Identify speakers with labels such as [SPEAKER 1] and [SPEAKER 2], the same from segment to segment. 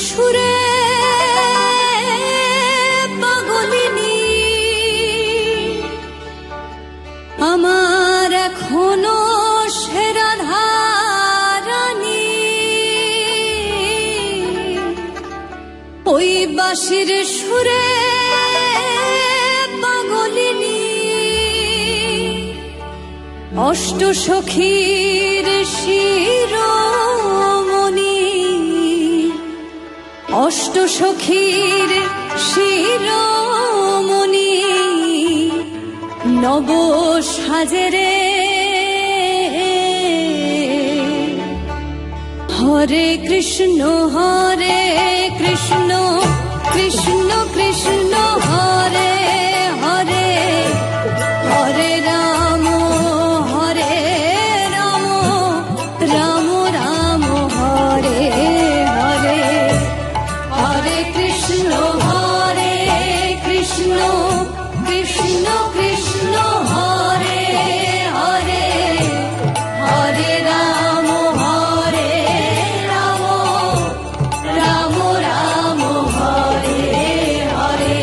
[SPEAKER 1] সুরে পাগলিনী আমার এখনো সেরা ধারানি ওই বাঁশির সুরে পাগলিনী অষ্ট সখীর শিরোমণি অষ্ট সখীর শিরোমণি নব সাজেরে হরে কৃষ্ণ কৃষ্ণ কৃষ্ণ কৃষ্ণ হরে হরে হরে রাম রাম রাম হরে হরে হরে কৃষ্ণ কৃষ্ণ কৃষ্ণ কৃষ্ণ হরে হরে হরে রাম রাম রাম হরে হরে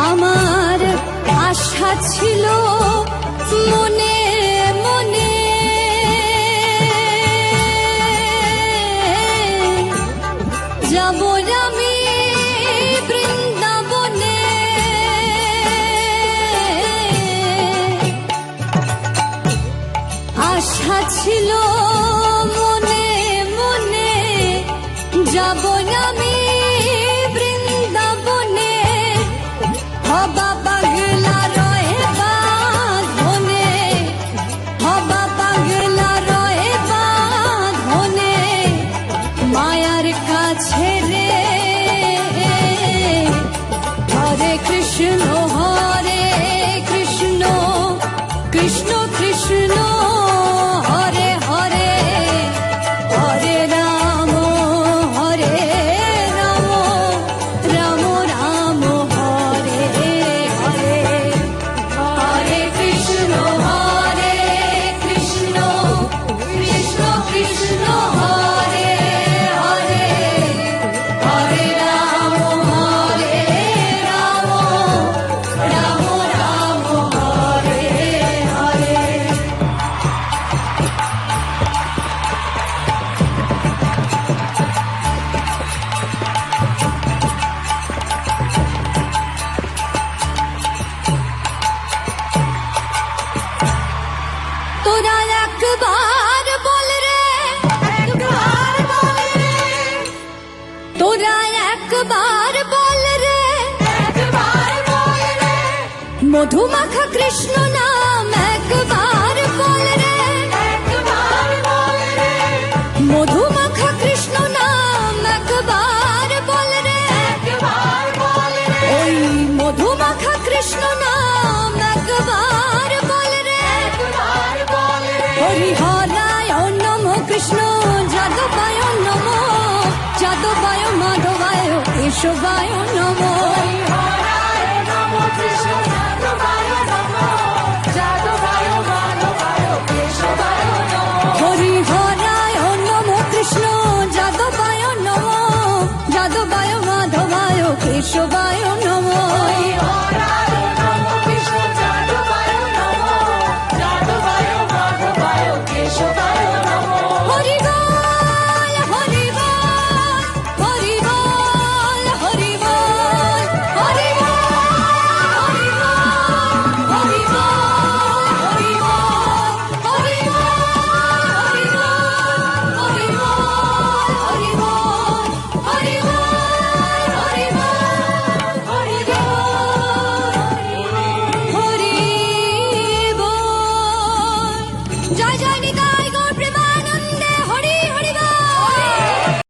[SPEAKER 1] আমার আশা ছিল মনে মনে যাব আমি বৃন্দাবনে আশা ছিল মনে মনে যাব আমি বৃন্দাবনে হবা পাগলা রয়ে বাঁধনে হবা পাগলা রয়ে বাঁধনে মায়ার কাছে রে হরে কৃষ্ণ কৃষ্ণ কৃষ্ণ কৃষ্ণ হরে হরে হরে রাম রাম রাম হরে হরে হরে কৃষ্ণ কৃষ্ণ কৃষ্ণ কৃষ্ণ হরে হরে হরে রাম রাম রাম হরে হরে তোরা একবার বল রে তোরা একবার বল রে মধুমাখা কৃষ্ণ নাম একবার বল রে মধুমাখা কৃষ্ণ নাম একবার বল রে ওই মধুমাখা কৃষ্ণ নাম একবার বল রে হরিহরায় নম কৃষ্ণ যাদবায় নম যাদবায় মাধবায় কেশবায় নম হরিহরায় নম কৃষ্ণ যাদবায় নম যাদবায় মাধবায় কেশব